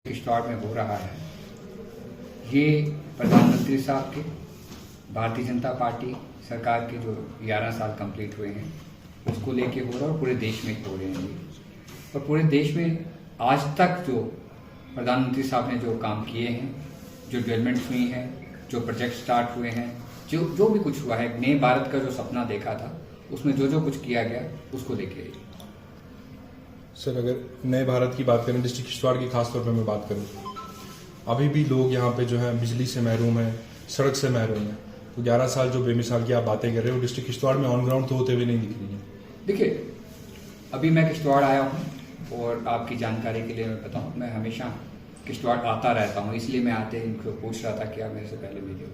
किश्तवाड़ में हो रहा है, ये प्रधानमंत्री साहब के, भारतीय जनता पार्टी सरकार के जो 11 साल कंप्लीट हुए हैं उसको लेके हो रहा है और पूरे देश में हो रहे हैं ये। और पूरे देश में आज तक जो प्रधानमंत्री साहब ने जो काम किए हैं, जो डेवलपमेंट्स हुई हैं, जो प्रोजेक्ट स्टार्ट हुए हैं, जो भी कुछ हुआ है, नए भारत का जो सपना देखा था उसमें जो कुछ किया गया उसको लेके। सर, अगर नए भारत की बात करें, डिस्ट्रिक्ट किश्तवाड़ की खासतौर पर मैं बात करूं, अभी भी लोग यहाँ पे जो है बिजली से महरूम है, सड़क से महरूम है। तो 11 साल जो बेमिसाल की आप बातें कर रहे हो, डिस्ट्रिक्ट किश्तवाड़ में ऑन ग्राउंड तो होते हुए नहीं दिख रही है। देखिए, अभी मैं किश्तवाड़ आया हूँ और आपकी जानकारी के लिए मैं बताऊँ, मैं हमेशा किश्तवाड़ आता रहता हूँ, इसलिए मैं आते इनको पूछ रहा था कि आप मेरे से पहले मिले हो।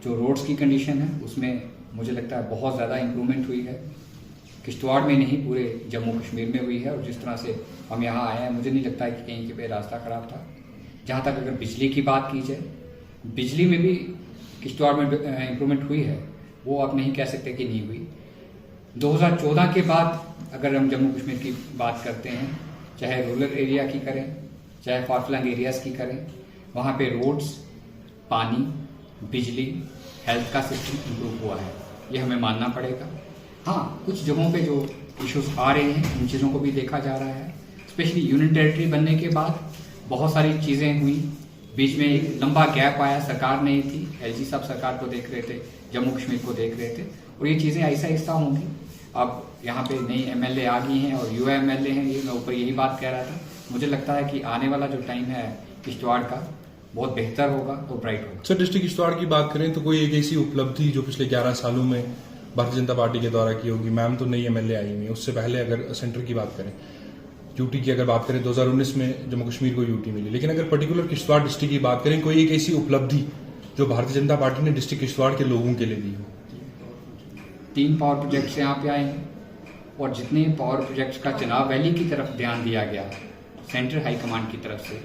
जो रोड्स की कंडीशन है उसमें मुझे लगता है बहुत ज़्यादा इम्प्रूवमेंट हुई है, किश्तवाड़ में नहीं पूरे जम्मू कश्मीर में हुई है। और जिस तरह से हम यहाँ आए हैं, मुझे नहीं लगता है कि कहीं पे रास्ता ख़राब था। जहाँ तक अगर बिजली की बात की जाए, बिजली में भी किश्तवाड़ में इम्प्रूवमेंट हुई है, वो आप नहीं कह सकते कि नहीं हुई। 2014 के बाद अगर हम जम्मू कश्मीर की बात करते हैं, चाहे रूरल एरिया की करें, चाहे फारफ्लंग एरियाज़ की करें, वहाँ पे रोड्स, पानी, बिजली, हेल्थ का सिस्टम इम्प्रूव हुआ है, ये हमें मानना पड़ेगा। हाँ, कुछ जगहों पे जो इश्यूज आ रहे हैं उन चीज़ों को भी देखा जा रहा है। स्पेशली यूनियन टेरिटरी बनने के बाद बहुत सारी चीज़ें हुई, बीच में एक लंबा गैप आया, सरकार नहीं थी, एलजी साहब सरकार को देख रहे थे, जम्मू कश्मीर को देख रहे थे, और ये चीज़ें ऐसा ऐसा होंगी। अब यहाँ पे नई एमएलए आ गई हैं और युवा एमएलए हैं, ये मैं ऊपर यही बात कह रहा था। मुझे लगता है कि आने वाला जो टाइम है किश्तवाड़ का बहुत बेहतर होगा और ब्राइट होगा। सर, डिस्ट्रिक्ट किश्तवाड़ की बात करें तो कोई एक ऐसी उपलब्धि जो पिछले 11 सालों में भारतीय जनता पार्टी के द्वारा की होगी? मैम तो नई एमएलए आई हुई है, उससे पहले अगर सेंटर की बात करें, यूटी की अगर बात करें, 2019 में जम्मू कश्मीर को यूटी मिली, लेकिन अगर पर्टिकुलर किश्तवाड़ डिस्ट्रिक्ट की बात करें, कोई एक ऐसी उपलब्धि जो भारतीय जनता पार्टी ने डिस्ट्रिक्ट किश्तवाड़ के लोगों के लिए दी हो? 3 पावर प्रोजेक्ट्स यहाँ पे आए हैं और जितने पावर प्रोजेक्ट्स का चनाब वैली की तरफ ध्यान दिया गया सेंट्रल हाईकमांड की तरफ से,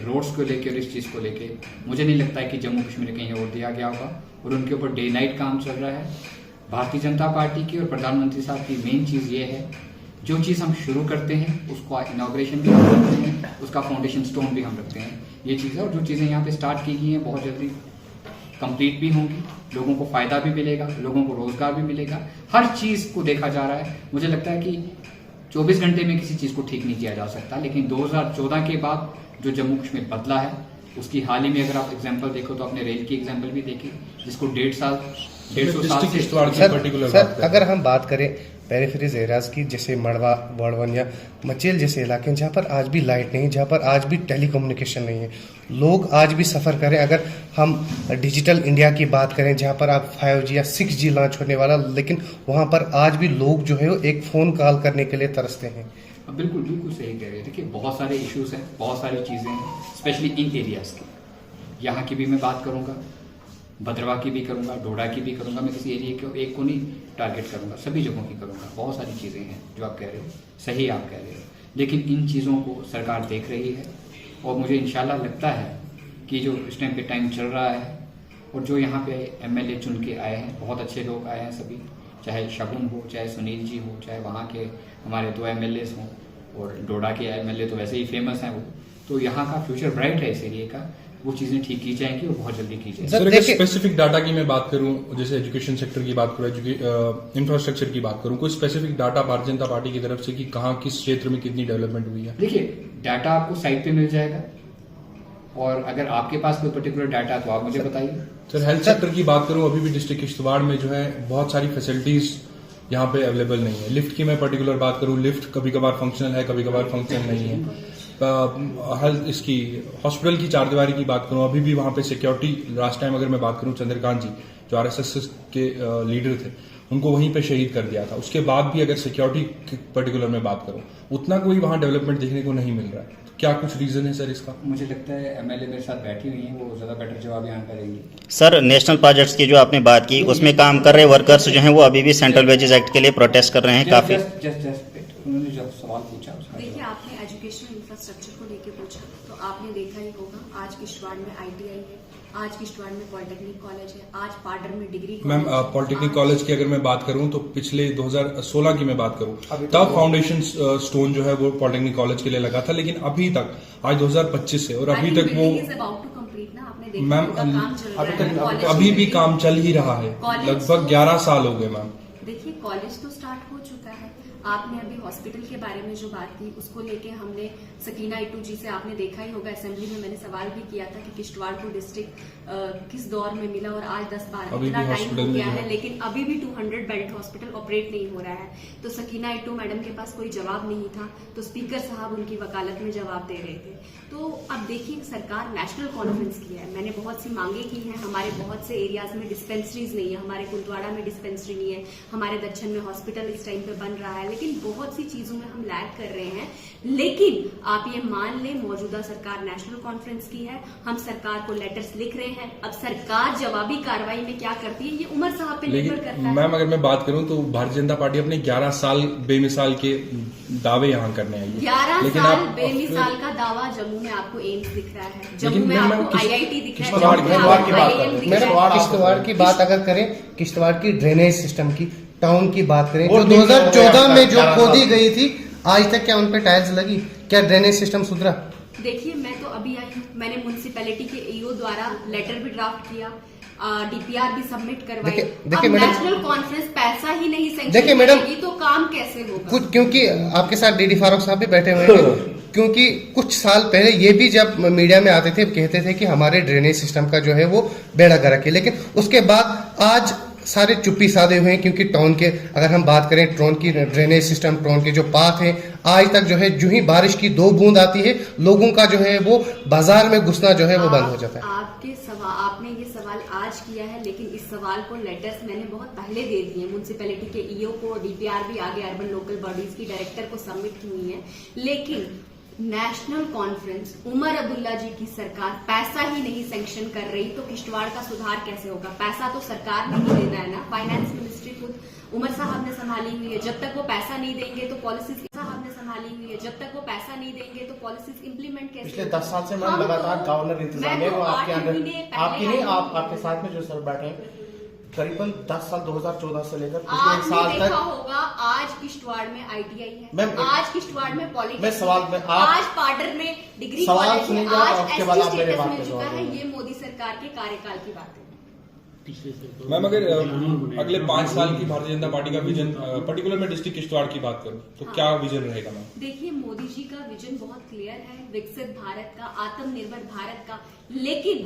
रोड्स को लेकर और इस चीज़ को लेकर, मुझे नहीं लगता है कि जम्मू कश्मीर कहीं और दिया गया होगा। और उनके ऊपर डे नाइट काम चल रहा है। भारतीय जनता पार्टी की और प्रधानमंत्री साहब की मेन चीज़ ये है, जो चीज़ हम शुरू करते हैं उसका इनॉग्रेशन भी हम रखते हैं, उसका फाउंडेशन स्टोन भी हम रखते हैं, ये चीज़ है। और जो चीज़ें यहाँ पे स्टार्ट की गई हैं बहुत जल्दी कंप्लीट भी होंगी, लोगों को फ़ायदा भी मिलेगा, लोगों को रोज़गार भी मिलेगा, हर चीज़ को देखा जा रहा है। मुझे लगता है कि 24 घंटे में किसी चीज़ को ठीक नहीं किया जा सकता, लेकिन 2014 के बाद जो जम्मू कश्मीर बदला है उसकी हाल ही में अगर आप एग्जाम्पल देखो तो आपने रेल की एग्जाम्पल भी देखी, जिसको 150 साल से। सर, अगर हम बात करें पेरिफेरीज एरियाज की, जैसे मड़वा, बड़वन या मचेल जैसे इलाके, जहाँ पर आज भी लाइट नहीं, जहाँ पर आज भी टेलीकम्युनिकेशन नहीं है, लोग आज भी सफ़र करें। अगर हम डिजिटल इंडिया की बात करें, जहाँ पर आप 5G या 6G लॉन्च होने वाला, लेकिन वहाँ पर आज भी लोग जो है वो एक फ़ोन कॉल करने के लिए तरसते हैं। बिल्कुल बिल्कुल सही कह रहे हैं। देखिए, बहुत सारे इश्यूज हैं, बहुत सारी चीज़ें हैं, स्पेशली इन एरियाज़ की। यहाँ की भी मैं बात करूँगा, भद्रवा की भी करूँगा, डोडा की भी करूँगा, मैं किसी एरिया को एक को नहीं टारगेट करूँगा, सभी जगहों की करूँगा। बहुत सारी चीज़ें हैं जो आप कह रहे हो, सही आप कह रहे हो, लेकिन इन चीज़ों को सरकार देख रही है। और मुझे इंशाल्लाह लगता है कि जो इस टाइम पे टाइम चल रहा है और जो यहाँ पे एमएलए चुन के आए हैं, बहुत अच्छे लोग आए हैं सभी, चाहे शगुन हो, चाहे सुनील जी हो, चाहे वहाँ के हमारे 2 एमएलए हों, और डोडा के एमएलए तो वैसे ही फेमस हैं वो, तो यहाँ का फ्यूचर ब्राइट है इस एरिया का। वो चीज़ें ठीक की जाएंगी और बहुत जल्दी की जाएंगी। सर, अगर स्पेसिफिक डाटा की मैं बात करूं, जैसे एजुकेशन सेक्टर की बात करूं, इंफ्रास्ट्रक्चर की बात करूं, कोई specific data Bharatiya Janata party की तरफ से कि कहाँ किस क्षेत्र में कितनी डेवलपमेंट हुई है? देखिए, डाटा आपको साइट पे मिल जाएगा, और अगर आपके पास कोई पर्टिकुलर डाटा है तो आप मुझे बताइए। सर, हेल्थ सेक्टर की बात करूं, अभी भी डिस्ट्रिक्ट किश्तवाड़ में जो है बहुत सारी फैसिलिटीज यहाँ पे अवेलेबल नहीं है। लिफ्ट की मैं पर्टिकुलर बात करूं, लिफ्ट कभी कभार फंक्शनल है, कभी कभार फंक्शनल नहीं है। हेल्थ इसकी हॉस्पिटल की चारदीवारी की बात करूं, अभी भी वहाँ पे सिक्योरिटी, लास्ट टाइम अगर मैं बात करूं, चंद्रकांत जी जो आरएसएस के लीडर थे, उनको वहीं पे शहीद कर दिया था। उसके बाद भी अगर सिक्योरिटी पर्टिकुलर में बात करूं, उतना कोई वहाँ डेवलपमेंट देखने को नहीं मिल रहा है। तो क्या कुछ रीजन है सर इसका? मुझे लगता है एमएलए मेरे साथ बैठी हुई हैं, वो ज़्यादा बेटर जवाब यहाँ करेंगी। सर, नेशनल प्रोजेक्ट्स की जो आपने बात की, उसमें काम कर रहे वर्कर्स जो हैं वो अभी भी सेंट्रल वेजेस एक्ट के लिए प्रोटेस्ट कर रहे हैं काफी। उन्होंने जो सवाल पूछा, देखिए, आपने एजुकेशन इंफ्रास्ट्रक्चर को लेकर पूछा, तो आपने देखा ही होगा आज किश्तवाड़ में ITI है, आज किश्तवाड़ में पॉलिटेक्निक कॉलेज है, आज पाडर में डिग्री मैम पॉलिटेक्निक कॉलेज की अगर मैं बात करूं तो पिछले 2016 की मैं बात करूं तब फाउंडेशन स्टोन जो है वो पॉलिटेक्निक कॉलेज के लिए लगा था, लेकिन अभी तक आज 2025 से और अभी तक वो मैम अभी भी काम चल ही रहा है, लगभग 11 साल हो गए मैम। देखिए कॉलेज तो स्टार्ट हो चुका है, आपने अभी हॉस्पिटल के बारे में जो बात की उसको लेके हमने सकीना इटू जी से आपने देखा ही होगा असेंबली में मैंने सवाल भी किया था कि किश्तवाड़ को डिस्ट्रिक्ट किस दौर में मिला और आज 10-12 इतना टाइम हो गया है लेकिन अभी भी 200 बेड हॉस्पिटल ऑपरेट नहीं हो रहा है। तो सकीना इटू मैडम के पास कोई जवाब नहीं था तो स्पीकर साहब उनकी वकालत में जवाब दे रहे थे। तो अब देखिए सरकार नेशनल कॉन्फ्रेंस की है, मैंने बहुत सी मांगे की हैं, हमारे बहुत से एरियाज में डिस्पेंसरीज नहीं है, हमारे कुंदवाड़ा में डिस्पेंसरी नहीं है, हमारे दक्षिण में हॉस्पिटल इस टाइम पे बन रहा है, लेकिन बहुत सी चीजों में हम लैग कर रहे हैं। लेकिन आप ये मान लें मौजूदा सरकार नेशनल कॉन्फ्रेंस की है, हम सरकार को लेटर्स लिख रहे हैं, अब सरकार जवाबी कार्रवाई में क्या करती है ये उमर साहब पे निर्भर करता है। मैम अगर मैं बात करूं तो भारतीय जनता पार्टी अपने 11 साल बेमिसाल के दावे यहाँ करने आई है। 11 साल बेमिसाल का दावा जम्मू में आपको एम्स दिख रहा है, जम्मू में आपको IIT दिख रहा है, किश्तवाड़ की बात अगर करें, किश्तवाड़ की ड्रेनेज सिस्टम की, टाउन की बात करें जो 2014 में जो खोदी गई थी आज तक क्या उन पे टाइल्स लगी, क्या ड्रेनेज सिस्टम सुधरा? देखिए मैं तो अभी आई हूँ, मैंने म्युनिसिपैलिटी के EO द्वारा लेटर भी ड्राफ्ट किया, DPR भी सबमिट करवाई। देखिए मैडम, नेशनल कॉन्फ्रेंस पैसा ही नहीं सैंक्शन देखिए मैडम तो काम कैसे होगा? कुछ क्योंकि आपके साथ DD फारूक साहब भी बैठे हुए हैं क्योंकि कुछ साल पहले ये भी जब मीडिया में आते थे कहते थे कि हमारे ड्रेनेज सिस्टम का जो है वो बेड़ा गर्क है, लेकिन उसके बाद आज सारे चुप्पी साधे हुए हैं क्योंकि टाउन के अगर हम बात करें टाउन की ड्रेनेज सिस्टम, टाउन के जो पाथ है आज तक जो है जो ही बारिश की 2 बूंद आती है लोगों का जो है वो बाजार में घुसना जो है वो बंद हो जाता है। आपने ये सवाल आज किया है लेकिन इस सवाल को लेटर्स मैंने बहुत पहले दे दिए, म्युनिसिपैलिटी के EO को, DPR भी आगे अर्बन लोकल बॉडीज की डायरेक्टर को सबमिट की हुई है, लेकिन नेशनल कॉन्फ्रेंस उमर अब्दुल्ला जी की सरकार पैसा ही नहीं सैंक्शन कर रही तो किश्तवाड़ का सुधार कैसे होगा? पैसा तो सरकार ने ही देना है ना, फाइनेंस मिनिस्ट्री खुद उमर साहब ने संभाली हुई है, जब तक वो पैसा नहीं देंगे तो पॉलिसीज साहब ने संभाली हुई है, जब तक वो पैसा नहीं देंगे तो पॉलिसीज इंप्लीमेंट कैसे? पिछले 10 साल से मैम लगातार गवर्नर इंतजाम है वो आपके अंदर, आपकी नहीं आपके साथ में जो सर बैठे हैं करीबन 10 साल 2014 से लेकर पिछले 1 साल तक होगा। आज किश्तवाड़ में ITI है, मैम आज किश्तवाड़ में पॉलिटेक्निक, मैं सवाल में आज पाडर में डिग्री सवाल सुनेंगे और उसके बाद आप मेरे बात मिल चुका है। ये मोदी सरकार के कार्यकाल की बात है। मैम अगर अगले 5 साल की भारतीय जनता पार्टी का विजन पर्टिकुलर में डिस्ट्रिक्ट किश्तवाड़ की बात करूं तो क्या विजन रहेगा मैम? देखिए मोदी जी का विजन बहुत क्लियर है, विकसित भारत का, आत्मनिर्भर भारत का, लेकिन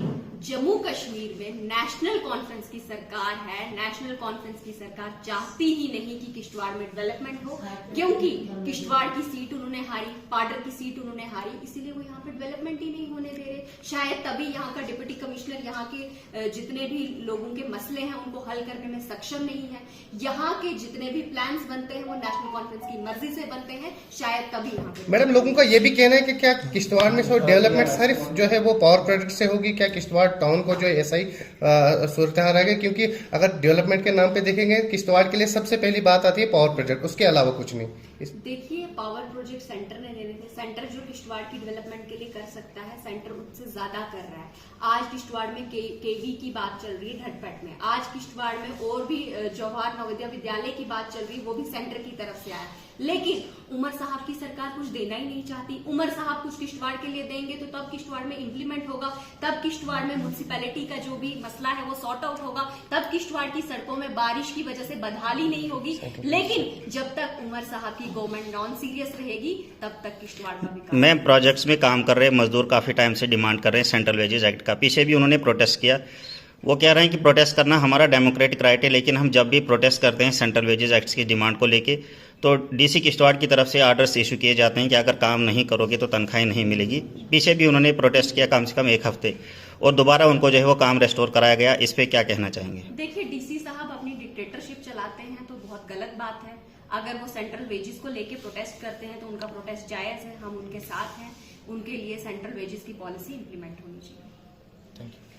जम्मू कश्मीर में नेशनल कॉन्फ्रेंस की सरकार है, नेशनल कॉन्फ्रेंस की सरकार चाहती ही नहीं कि किश्तवाड़ में डेवलपमेंट हो, क्योंकि किश्तवाड़ की सीट उन्होंने हारी, पाडर की सीट उन्होंने हारी, इसीलिए वो यहाँ पे डेवलपमेंट ही नहीं होने दे रहे। शायद तभी यहाँ का डिप्टी कमिश्नर यहाँ के जितने भी लोगों के मसले हैं उनको हल करने में सक्षम नहीं है, यहाँ के जितने भी प्लान्स बनते हैं वो नेशनल कॉन्फ्रेंस की मर्जी से बनते हैं, शायद तभी यहाँ पे। मैडम लोगों का ये भी कहना है कि क्या किश्तवाड़ में डेवलपमेंट सिर्फ जो है वो पावर प्रोजेक्ट से होगी, क्या किश्तवाड़ टाउन को जो ऐसा ही सूरत रहेगा? क्योंकि अगर डेवलपमेंट के नाम पे देखेंगे किश्तवाड़ के लिए सबसे पहली बात आती है पावर प्रोजेक्ट, उसके अलावा कुछ नहीं। देखिए पावर प्रोजेक्ट सेंटर ने देने थे, सेंटर जो किश्तवाड़ की डेवलपमेंट के लिए कर सकता है सेंटर उससे ज्यादा कर रहा है। आज किश्तवाड़ में केवी की बात चल रही है ढटपट में, आज किश्तवाड़ में और भी जवाहर नवोदय विद्यालय की बात चल रही है, वो भी सेंटर की तरफ से आया, लेकिन उमर साहब की सरकार कुछ देना ही नहीं चाहती। उमर साहब कुछ किश्तवाड़ के लिए देंगे तो तब किश्तवाड़ में इंप्लीमेंट होगा, तब किश्तवाड़ में म्युनिसिपैलिटी का जो भी मसला है वो सॉर्ट आउट होगा, तब किश्तवाड़ की सड़कों में बारिश की वजह से बदहाली नहीं होगी। लेकिन जब तक उमर साहब की गवर्नमेंट नॉन सीरियस रहेगी तब तक किश्तवाड़ का विकास। मैं प्रोजेक्ट्स में काम कर रहे मजदूर काफ़ी टाइम से डिमांड कर रहे हैं सेंट्रल वेजेस एक्ट का, पीछे भी उन्होंने प्रोटेस्ट किया। वो कह रहे हैं कि प्रोटेस्ट करना हमारा डेमोक्रेटिक राइट है, लेकिन हम जब भी प्रोटेस्ट करते हैं सेंट्रल वेजेस एक्ट की डिमांड को लेके तो DC किश्तवाड़ की तरफ से आर्डर्स इशू किए जाते हैं कि अगर काम नहीं करोगे तो तनख्वाहें नहीं मिलेगी। पीछे भी उन्होंने प्रोटेस्ट किया कम से कम 1 हफ्ते और दोबारा उनको जो है वो काम रेस्टोर कराया गया। इस पे क्या कहना चाहेंगे? देखिए DC साहब अपनी डिक्टेटरशिप चलाते हैं तो बहुत गलत बात है। अगर वो सेंट्रल वेजेस को लेके प्रोटेस्ट करते हैं तो उनका प्रोटेस्ट जायज है, हम उनके साथ हैं, उनके लिए सेंट्रल वेजेस की पॉलिसी इंप्लीमेंट होनी चाहिए। Thank you.